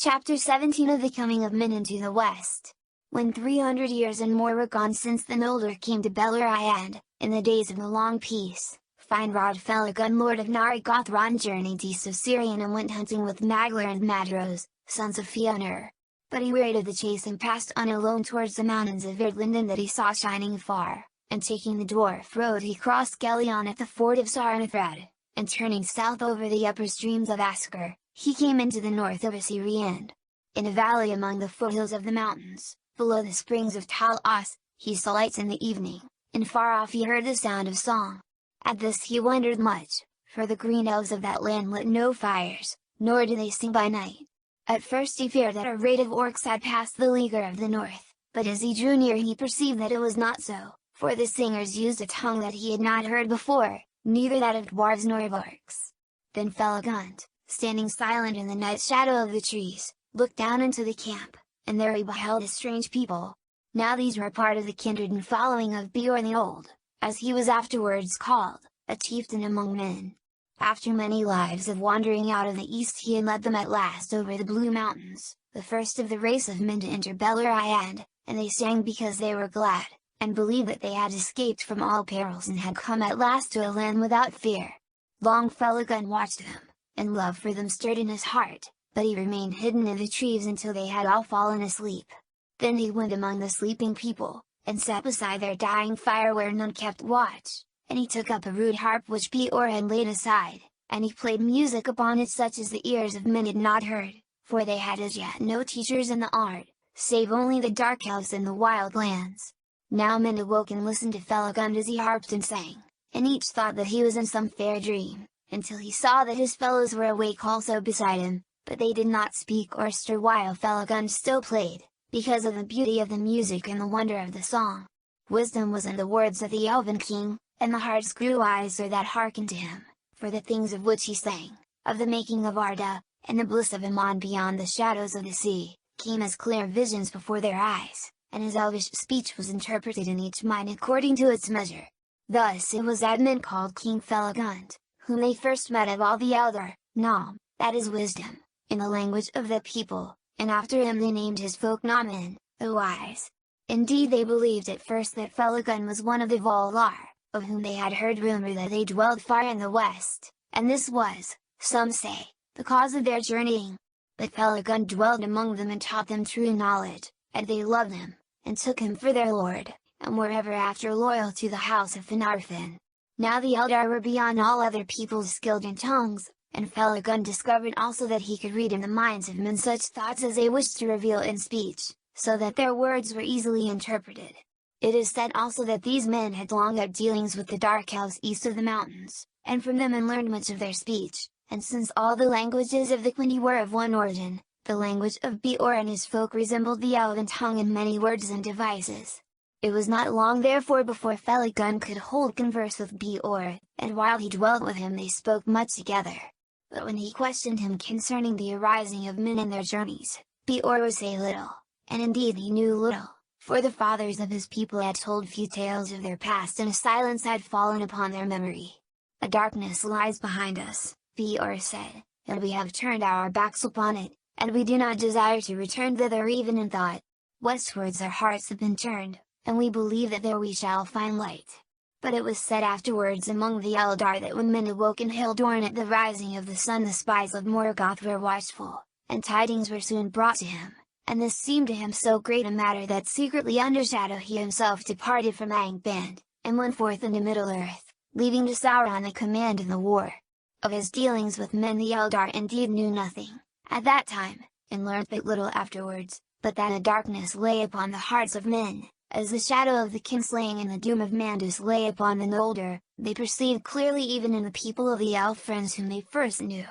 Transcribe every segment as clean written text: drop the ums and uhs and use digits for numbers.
Chapter 17 of the Coming of Men into the West. When 300 years and more were gone since the Noldor came to Beleriand, in the days of the long peace, Finrod Felagund lord of Nargothrond journeyed east of Sirion and went hunting with Maglar and Madrose, sons of Fionor. But he wearied of the chase and passed on alone towards the mountains of Erdlanden that he saw shining far, and taking the dwarf road he crossed Gelion at the ford of Saranathrad, and turning south over the upper streams of Asker, he came into the north of Assyriand. In a valley among the foothills of the mountains, below the springs of Tal Os, he saw lights in the evening, and far off he heard the sound of song. At this he wondered much, for the green elves of that land lit no fires, nor do they sing by night. At first he feared that a raid of orcs had passed the leaguer of the north, but as he drew near he perceived that it was not so, for the singers used a tongue that he had not heard before, neither that of dwarves nor of orcs. Then Felagund, standing silent in the night shadow of the trees, looked down into the camp, and there he beheld a strange people. Now these were part of the kindred and following of Beorn the Old, as he was afterwards called, a chieftain among men. After many lives of wandering out of the east he had led them at last over the Blue Mountains, the first of the race of men to enter Beleriand, and they sang because they were glad, and believed that they had escaped from all perils and had come at last to a land without fear. Long Felagund watched them, and love for them stirred in his heart, but he remained hidden in the trees until they had all fallen asleep. Then he went among the sleeping people, and sat beside their dying fire where none kept watch, and he took up a rude harp which Beor had laid aside, and he played music upon it such as the ears of men had not heard, for they had as yet no teachers in the art, save only the dark elves in the wild lands. Now men awoke and listened to Felagund as he harped and sang, and each thought that he was in some fair dream, until he saw that his fellows were awake also beside him, but they did not speak or stir while Felagund still played, because of the beauty of the music and the wonder of the song. Wisdom was in the words of the Elven King, and the hearts grew wiser that hearkened to him, for the things of which he sang, of the making of Arda, and the bliss of Aman beyond the shadows of the sea, came as clear visions before their eyes, and his elvish speech was interpreted in each mind according to its measure. Thus it was that men called King Felagund, whom they first met of all the elder, Nam, that is wisdom, in the language of the people, and after him they named his folk Namen, the wise. Indeed they believed at first that Felagund was one of the Valar, of whom they had heard rumor that they dwelled far in the west, and this was, some say, the cause of their journeying. But Felagund dwelled among them and taught them true knowledge, and they loved him, and took him for their lord, and were ever after loyal to the house of Finarfin. Now the Eldar were beyond all other peoples skilled in tongues, and Felagund discovered also that he could read in the minds of men such thoughts as they wished to reveal in speech, so that their words were easily interpreted. It is said also that these men had long had dealings with the Dark Elves east of the mountains, and from them and learned much of their speech, and since all the languages of the Quindi were of one origin, the language of Beor and his folk resembled the Elven tongue in many words and devices. It was not long therefore before Felagund could hold converse with Beor, and while he dwelt with him they spoke much together. But when he questioned him concerning the arising of men and their journeys, Beor would say little, and indeed he knew little, for the fathers of his people had told few tales of their past and a silence had fallen upon their memory. A darkness lies behind us, Beor said, and we have turned our backs upon it, and we do not desire to return thither even in thought. Westwards our hearts have been turned, and we believe that there we shall find light. But it was said afterwards among the Eldar that when men awoke in Hildorn at the rising of the sun the spies of Morgoth were watchful, and tidings were soon brought to him, and this seemed to him so great a matter that secretly under shadow he himself departed from Angband, and went forth into Middle-earth, leaving to Sauron the command in the war. Of his dealings with men the Eldar indeed knew nothing, at that time, and learnt but little afterwards, but that a darkness lay upon the hearts of men, as the shadow of the kinslaying and the doom of Mandus lay upon the Noldor, they perceived clearly even in the people of the elf friends whom they first knew.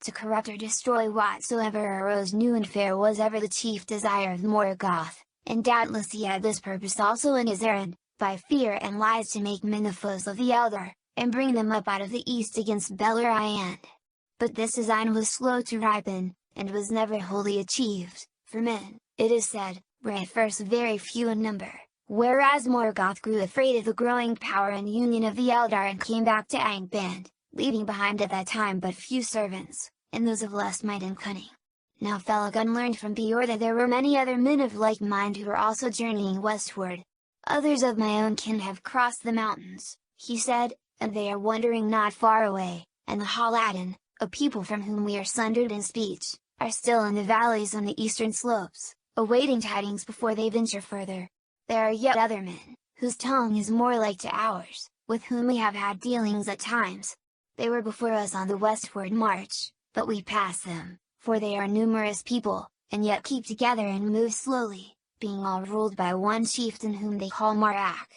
To corrupt or destroy whatsoever arose new and fair was ever the chief desire of Morgoth, and doubtless he had this purpose also in his errand, by fear and lies to make men the foes of the Eldar, and bring them up out of the east against Beleriand. But this design was slow to ripen, and was never wholly achieved, for men, it is said, were at first very few in number, whereas Morgoth grew afraid of the growing power and union of the Eldar and came back to Angband, leaving behind at that time but few servants, and those of less might and cunning. Now Felagund learned from Beor that there were many other men of like mind who were also journeying westward. "Others of my own kin have crossed the mountains," he said, "and they are wandering not far away, and the Haladan, a people from whom we are sundered in speech, are still in the valleys on the eastern slopes, awaiting tidings before they venture further. There are yet other men, whose tongue is more like to ours, with whom we have had dealings at times. They were before us on the westward march, but we passed them, for they are numerous people, and yet keep together and move slowly, being all ruled by one chieftain whom they call Marak.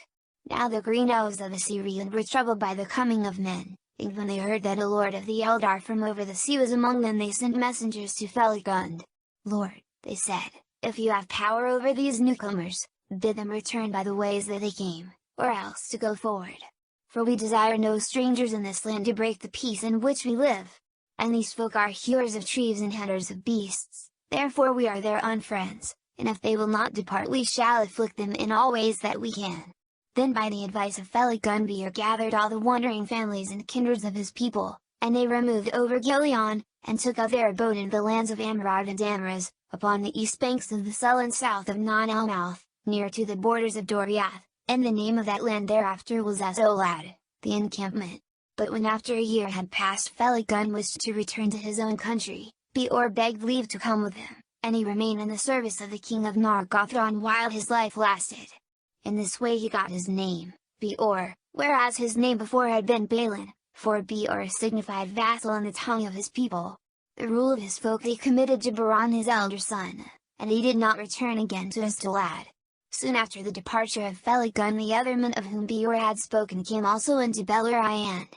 Now the green elves of the Silmarillion were troubled by the coming of men, and when they heard that a lord of the Eldar from over the sea was among them, they sent messengers to Felagund. 'Lord,' they said, 'if you have power over these newcomers, bid them return by the ways that they came, or else to go forward. For we desire no strangers in this land to break the peace in which we live. And these folk are hewers of trees and hunters of beasts, therefore we are their unfriends, and if they will not depart we shall afflict them in all ways that we can.' Then by the advice of Felagund Beor gathered all the wandering families and kindreds of his people, and they removed over Gileon, and took up their abode in the lands of Amrod and Amraz, upon the east banks of the Sul and south of Non Elmouth, near to the borders of Doriath, and the name of that land thereafter was Asolad, the encampment. But when after a year had passed Felagund wished to return to his own country, Beor begged leave to come with him, and he remained in the service of the king of Nargothrond while his life lasted. In this way he got his name, Beor, whereas his name before had been Balin, for Beor signified vassal in the tongue of his people. The rule of his folk they committed to Baran his elder son, and he did not return again to Istolad. Soon after the departure of Felagund the other men of whom Beor had spoken came also into Beleriand.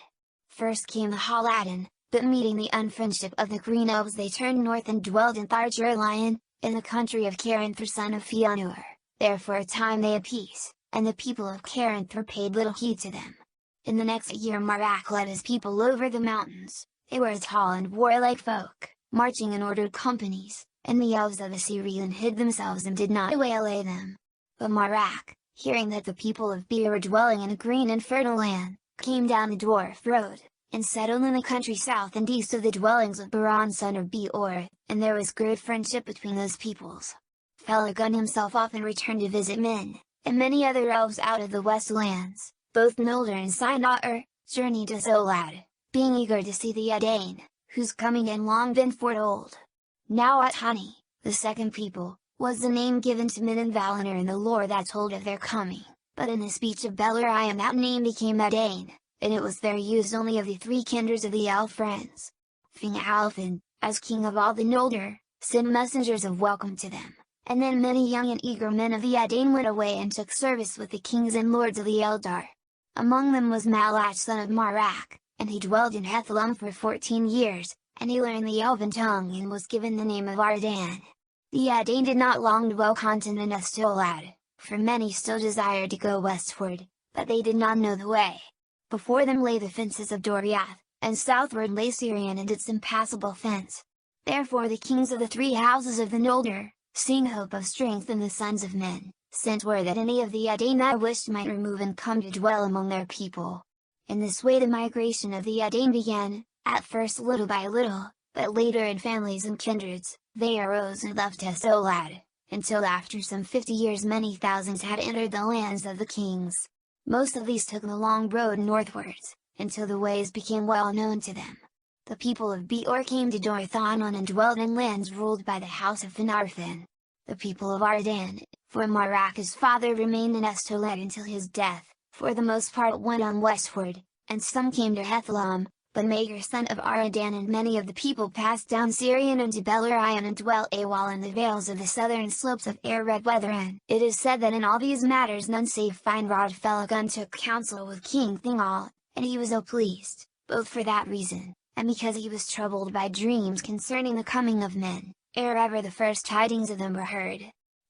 First came the Haladan, but meeting the unfriendship of the Green Elves they turned north and dwelled in Thargerlion, in the country of Caranthor son of Fionor. There for a time they had peace, and the people of Caranthor paid little heed to them. In the next year Marak led his people over the mountains. They were a tall and warlike folk, marching in ordered companies, and the elves of the Silmarillion hid themselves and did not waylay them. But Marak, hearing that the people of Beor were dwelling in a green and fertile land, came down the dwarf road, and settled in the country south and east of the dwellings of Baran son of Beor, and there was great friendship between those peoples. Felagund himself often returned to visit men, and many other elves out of the west lands, both Noldor and Sindaar, journeyed to Zolad, being eager to see the Edain, whose coming had long been foretold. Now Atani, the second people, was the name given to men in Valinor in the lore that told of their coming, but in the speech of Beleriand that name became Edain, and it was there used only of the three kindreds of the elf friends. Finghalfin, as king of all the Noldor, sent messengers of welcome to them, and then many young and eager men of the Edain went away and took service with the kings and lords of the Eldar. Among them was Malach son of Marak, and he dwelled in Hethlum for 14 years, and he learned the elven tongue and was given the name of Ardan. The Edain did not long dwell content in Estolad, for many still desired to go westward, but they did not know the way. Before them lay the fences of Doriath, and southward lay Sirion and its impassable fence. Therefore the kings of the three houses of the Noldor, seeing hope of strength in the sons of men, sent word that any of the Edain that wished might remove and come to dwell among their people. In this way the migration of the Edain began, at first little by little, but later in families and kindreds, they arose and left Estolad, until after some 50 years many thousands had entered the lands of the kings. Most of these took the long road northwards, until the ways became well known to them. The people of Beor came to Dorthanon and dwelled in lands ruled by the house of Finarfin. The people of Ardan, for Marak his father remained in Estolad until his death, for the most part went on westward, and some came to Hethlum, but Maegor son of Aradan and many of the people passed down Sirion into Beleriand and dwelt awhile in the vales of the southern slopes of Eredweathern. It is said that in all these matters none save Finrod Felagund took counsel with King Thingol, and he was ill pleased, both for that reason, and because he was troubled by dreams concerning the coming of men, ere ever the first tidings of them were heard.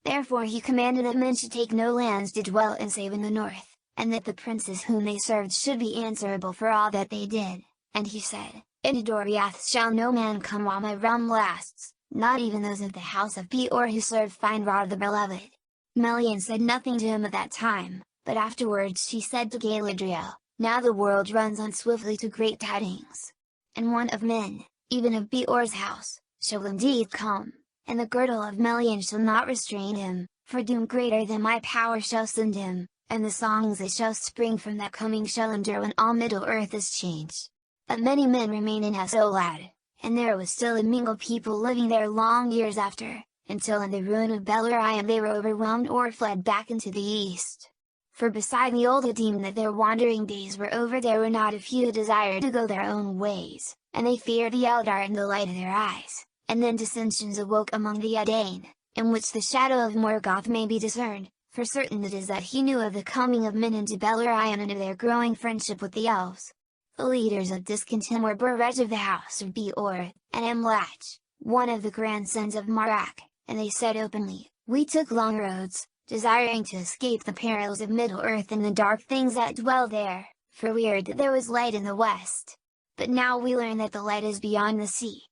Therefore he commanded that men should take no lands to dwell in save in the north, and that the princes whom they served should be answerable for all that they did. And he said, Into Doriath shall no man come while my realm lasts, not even those of the house of Beor who served Finrod the Beloved. Melian said nothing to him at that time, but afterwards she said to Galadriel, Now the world runs on swiftly to great tidings. And one of men, even of Beor's house, shall indeed come, and the girdle of Melian shall not restrain him, for doom greater than my power shall send him, and the songs that shall spring from that coming shall endure when all Middle-earth is changed. But many men remain in Asolad, and there was still a mingled people living there long years after, until in the ruin of Beleriand they were overwhelmed or fled back into the east. For beside the old who deemed that their wandering days were over, there were not a few who desired to go their own ways, and they feared the Eldar in the light of their eyes. And then dissensions awoke among the Edain, in which the shadow of Morgoth may be discerned, for certain it is that he knew of the coming of men into Beleriand and of their growing friendship with the elves. The leaders of discontent were Burej of the house of Beor, and Emlach, one of the grandsons of Marak, and they said openly, "We took long roads, desiring to escape the perils of Middle-earth and the dark things that dwell there, for we heard that there was light in the west. But now we learn that the light is beyond the sea.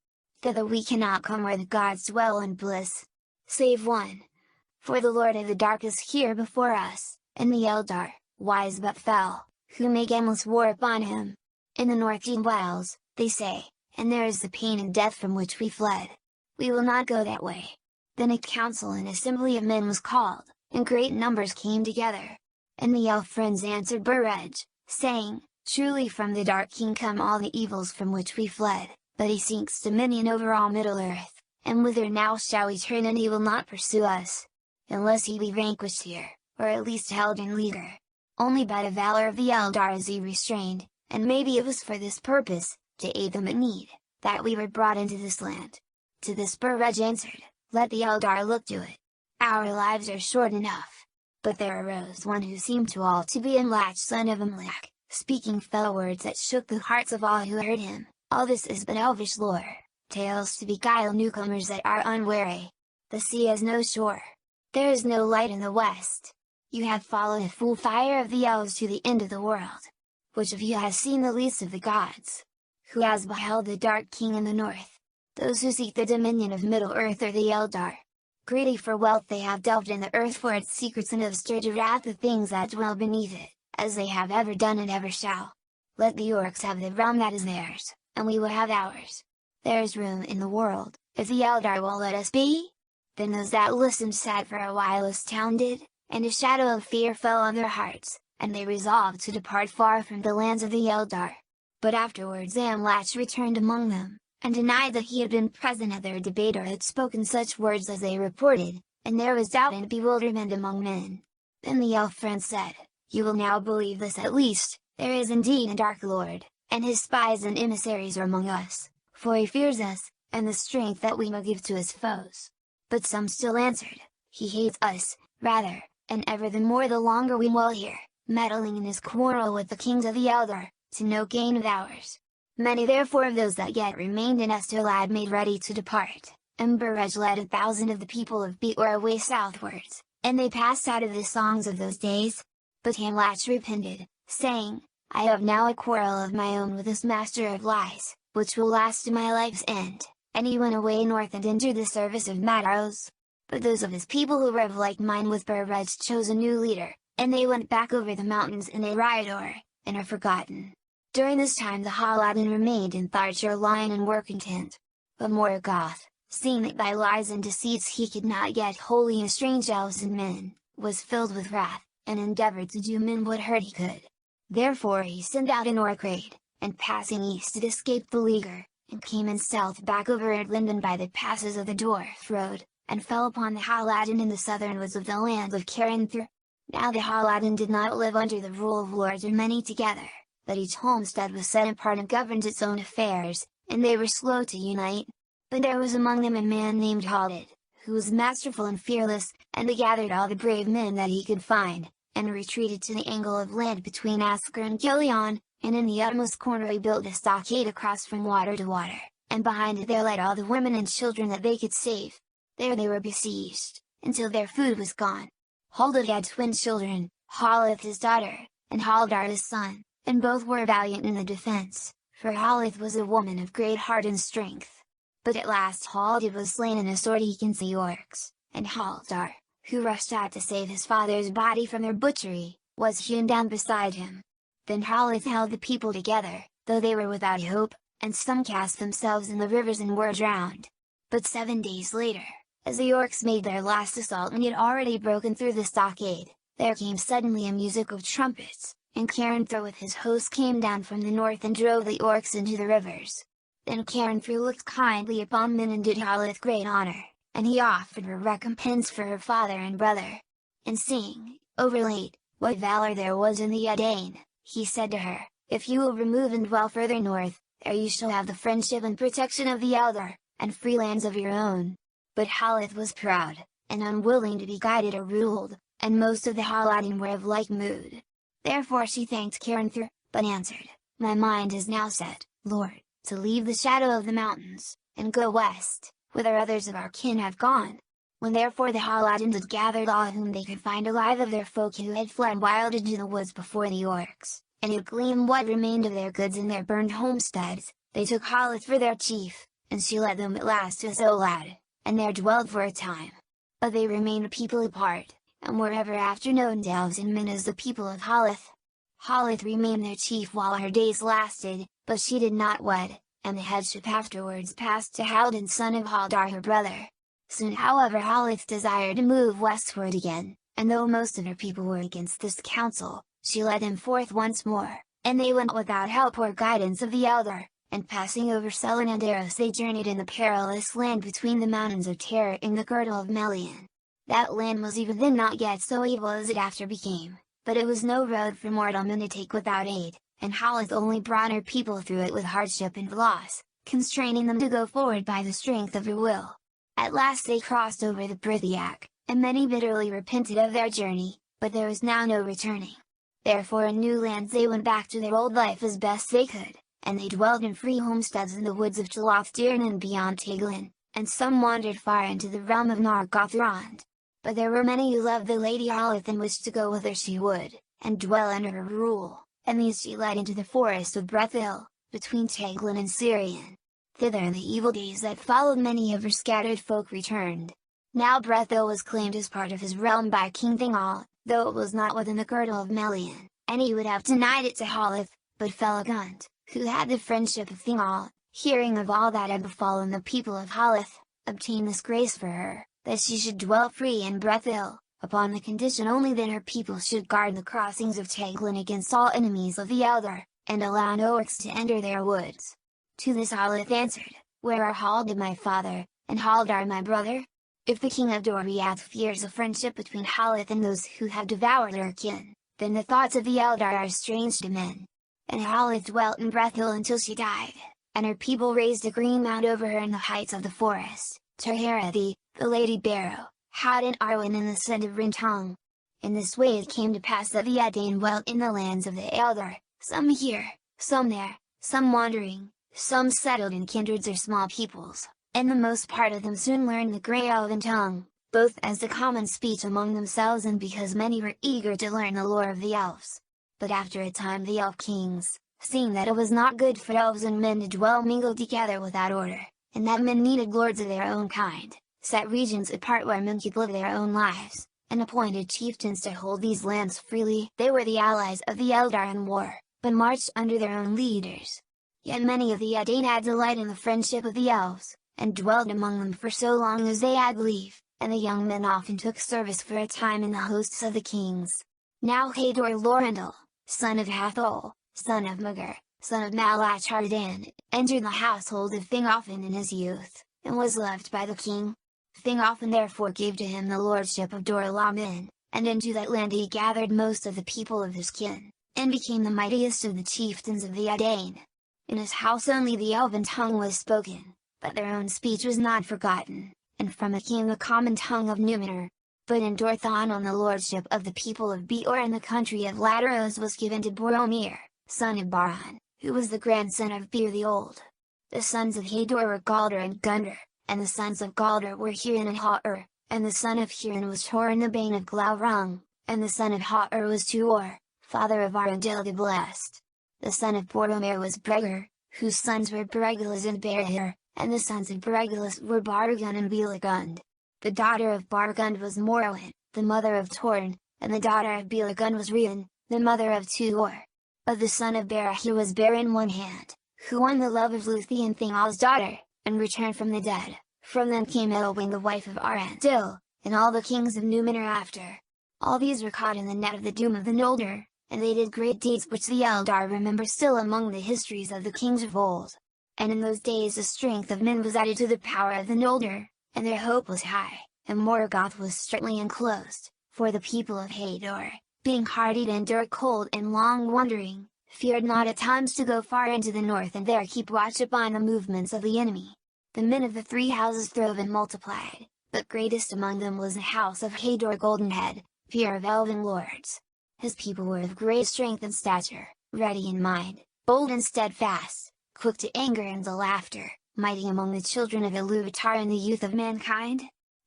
Thither we cannot come where the gods dwell in bliss, save one. For the Lord of the Dark is here before us, and the Eldar, wise but fell, who make endless war upon him. In the north he dwells, they say, and there is the pain and death from which we fled. We will not go that way." Then a council and assembly of men was called, and great numbers came together. And the elf friends answered Burej, saying, "Truly from the Dark King come all the evils from which we fled, but he seeks dominion over all Middle-earth, and whither now shall we turn, and he will not pursue us, unless he be vanquished here, or at least held in leaguer. Only by the valor of the Eldar is he restrained, and maybe it was for this purpose, to aid them in need, that we were brought into this land." To this Burej answered, "Let the Eldar look to it. Our lives are short enough." But there arose one who seemed to all to be Emlach son of Emlach, speaking fell words that shook the hearts of all who heard him. "All this is but elvish lore, tales to beguile newcomers that are unwary. The sea has no shore. There is no light in the west. You have followed the full fire of the elves to the end of the world. Which of you has seen the least of the gods? Who has beheld the Dark King in the north? Those who seek the dominion of Middle-earth are the Eldar. Greedy for wealth they have delved in the earth for its secrets, and have stirred to wrath the things that dwell beneath it, as they have ever done and ever shall. Let the orcs have the realm that is theirs, and we will have ours. There is room in the world, if the Eldar will let us be?" Then those that listened sat for a while astounded, and a shadow of fear fell on their hearts, and they resolved to depart far from the lands of the Eldar. But afterwards Emlach returned among them, and denied that he had been present at their debate or had spoken such words as they reported, and there was doubt and bewilderment among men. Then the elf friend said, "You will now believe this at least, there is indeed a Dark Lord, and his spies and emissaries are among us, for he fears us, and the strength that we may give to his foes." But some still answered, "He hates us, rather, and ever the more the longer we dwell here, meddling in his quarrel with the kings of the Eldar, to no gain of ours." Many therefore of those that yet remained in Estolad made ready to depart, and Burej led 1,000 of the people of Beor away southwards, and they passed out of the songs of those days. But Emlach repented, saying, "I have now a quarrel of my own with this master of lies, which will last to my life's end," and he went away north and entered the service of Mados. But those of his people who were of like mind with Burej chose a new leader, and they went back over the mountains in Eriador, and are forgotten. During this time the Haladin remained in Tharchir Lion and were content. But Morgoth, seeing that by lies and deceits he could not yet wholly estrange elves and men, was filled with wrath, and endeavored to do men what hurt he could. Therefore he sent out an orc raid, and passing east it escaped the leaguer, and came in stealth back over Erdlinden by the passes of the Dwarf Road, and fell upon the Haladin in the southern woods of the land of Caranthir. Now the Haladin did not live under the rule of lords or many together, but each homestead was set apart and governed its own affairs, and they were slow to unite. But there was among them a man named Halid, who was masterful and fearless, and he gathered all the brave men that he could find, and retreated to the angle of land between Asker and Gilion, and in the utmost corner he built a stockade across from water to water, and behind it there led all the women and children that they could save. There they were besieged, until their food was gone. Halid had twin children, Halith his daughter, and Haldar his son, and both were valiant in the defense, for Halith was a woman of great heart and strength. But at last Halid was slain in a sword against the orcs, and Haldar, who rushed out to save his father's body from their butchery, was hewn down beside him. Then Halith held the people together, though they were without hope, and some cast themselves in the rivers and were drowned. But 7 days later, as the orcs made their last assault and had already broken through the stockade, there came suddenly a music of trumpets, and Caranthur with his host came down from the north and drove the orcs into the rivers. Then Caranthur looked kindly upon Min and did Haleth great honor, and he offered her recompense for her father and brother. And seeing, overlate, what valor there was in the Edain, he said to her, "If you will remove and dwell further north, there you shall have the friendship and protection of the Eldar, and free lands of your own." But Haleth was proud, and unwilling to be guided or ruled, and most of the Haladin were of like mood. Therefore she thanked Caranthur, but answered, "My mind is now set, Lord, to leave the shadow of the mountains, and go west, whither others of our kin have gone." When therefore the Haladins had gathered all whom they could find alive of their folk who had fled wild into the woods before the orcs, and had gleaned what remained of their goods in their burned homesteads, they took Haleth for their chief, and she led them at last to Zolad, and there dwelled for a time. But they remained a people apart, and were ever after known to elves and men as the people of Haleth. Haleth remained their chief while her days lasted, but she did not wed, and the headship afterwards passed to Haldan son of Haldar her brother. Soon however Haleth desired to move westward again, and though most of her people were against this counsel, she led them forth once more, and they went without help or guidance of the Eldar, and passing over Selin and Eros they journeyed in the perilous land between the mountains of Terror in the girdle of Melian. That land was even then not yet so evil as it after became, but it was no road for mortal men to take without aid, and Haleth only brought her people through it with hardship and loss, constraining them to go forward by the strength of her will. At last they crossed over the Prithiak, and many bitterly repented of their journey, but there was now no returning. Therefore in new lands they went back to their old life as best they could, and they dwelled in free homesteads in the woods of Jalofdiran and beyond Teglin, and some wandered far into the realm of Nargothrond. But there were many who loved the Lady Haleth and wished to go whither she would, and dwell under her rule, and these she led into the forest of Brethil, between Teglin and Sirion. Thither in the evil days that followed many of her scattered folk returned. Now Brethil was claimed as part of his realm by King Thingol, though it was not within the girdle of Melian, and he would have denied it to Haleth, but Felagund, who had the friendship of Thingol, hearing of all that had befallen the people of Haleth, obtained this grace for her, that she should dwell free in Brethil, upon the condition only that her people should guard the crossings of Teglin against all enemies of the Eldar, and allow no orcs to enter their woods. To this Haleth answered, "Where are Haldar my father, and Haldar my brother? If the king of Doriath fears a friendship between Haleth and those who have devoured her kin, then the thoughts of the Eldar are strange to men." And Haleth dwelt in Brethil until she died, and her people raised a green mound over her in the heights of the forest, Terherathi, the Lady Barrow, Hadin Arwen and the son of Rintong. In this way it came to pass that the Edain dwelt in the lands of the Eldar, some here, some there, some wandering, some settled in kindreds or small peoples, and the most part of them soon learned the Grey Elven tongue, both as the common speech among themselves and because many were eager to learn the lore of the elves. But after a time the elf kings, seeing that it was not good for elves and men to dwell mingled together without order, and that men needed lords of their own kind, set regions apart where men could live their own lives, and appointed chieftains to hold these lands freely. They were the allies of the Eldar in war, but marched under their own leaders. Yet many of the Edain had delight in the friendship of the elves, and dwelled among them for so long as they had leave, and the young men often took service for a time in the hosts of the kings. Now Hador Lorindal, son of Hathol, son of Magur, son of Malachardan, entered the household of Thingolfin in his youth, and was loved by the king. Thingolfin therefore gave to him the lordship of Dor-Lamin, and into that land he gathered most of the people of his kin, and became the mightiest of the chieftains of the Edain. In his house only the elven tongue was spoken, but their own speech was not forgotten, and from it came the common tongue of Numenor. But in Dorthanon the lordship of the people of Beor in the country of Ladaros was given to Boromir, son of Baran, who was the grandson of Beor the Old. The sons of Hador were Galdr and Gundr, and the sons of Galdr were Hurin and Ha'ur, and the son of Hurin was Torin the Bane of Glaurung, and the son of Ha'ur was Tuor, father of Arundel the Blessed. The son of Boromir was Bregar, whose sons were Bregalas and Barahir, and the sons of Bregalas were Bargund and Belagund. The daughter of Bargund was Morwen, the mother of Torin, and the daughter of Belagund was Rian, the mother of Tuor. But the son of Barahir was Barin One Hand, who won the love of Luthien Thingol's daughter, and returned from the dead, From them came Eowyn the wife of Arundel, and all the kings of Númenor after. All these were caught in the net of the doom of the Noldor, and they did great deeds which the Eldar remember still among the histories of the kings of old. And in those days the strength of men was added to the power of the Noldor, and their hope was high, and Morgoth was strictly enclosed, for the people of Hador, being hardy to endure cold and long wandering, feared not at times to go far into the north and there keep watch upon the movements of the enemy. The men of the three houses throve and multiplied, but greatest among them was the house of Hador Goldenhead, peer of elven lords. His people were of great strength and stature, ready in mind, bold and steadfast, quick to anger and to laughter, mighty among the children of Ilúvatar and the youth of mankind.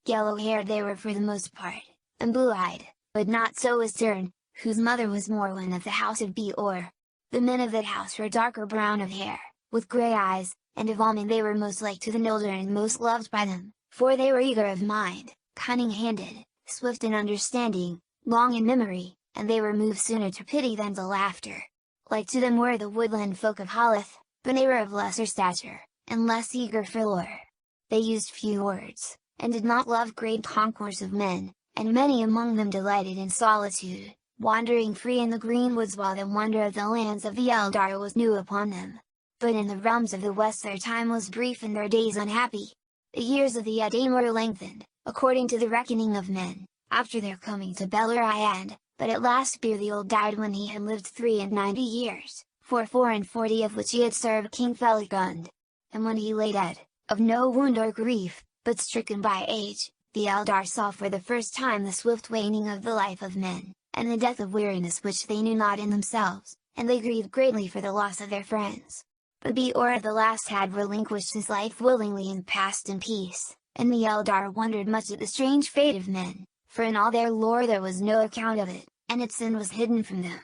Yellow-haired they were for the most part, and blue-eyed, but not so as Tern, whose mother was Morwen of the house of Beor. The men of that house were darker brown of hair, with grey eyes, and of all men they were most like to the Noldor and most loved by them, for they were eager of mind, cunning-handed, swift in understanding, long in memory, and they were moved sooner to pity than to laughter. Like to them were the woodland folk of Haleth, but they were of lesser stature, and less eager for lore. They used few words, and did not love great concourse of men, and many among them delighted in solitude, wandering free in the green woods while the wonder of the lands of the Eldar was new upon them. But in the realms of the west their time was brief and their days unhappy. The years of the Edain were lengthened, according to the reckoning of men, after their coming to Beleriand, but at last Beorhthael died when he had lived 93 years, for 44 of which he had served King Felagund. And when he lay dead, of no wound or grief, but stricken by age, the Eldar saw for the first time the swift waning of the life of men, and the death of weariness which they knew not in themselves, and they grieved greatly for the loss of their friends. But Beor at the last had relinquished his life willingly and passed in peace, and the Eldar wondered much at the strange fate of men, for in all their lore there was no account of it, and its sin was hidden from them.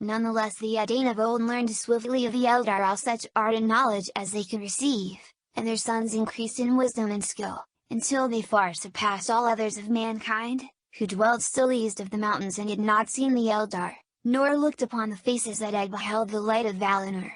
Nonetheless the Edain of old learned swiftly of the Eldar all such art and knowledge as they could receive, and their sons increased in wisdom and skill, until they far surpassed all others of mankind, who dwelled still east of the mountains and had not seen the Eldar, nor looked upon the faces that had beheld the light of Valinor.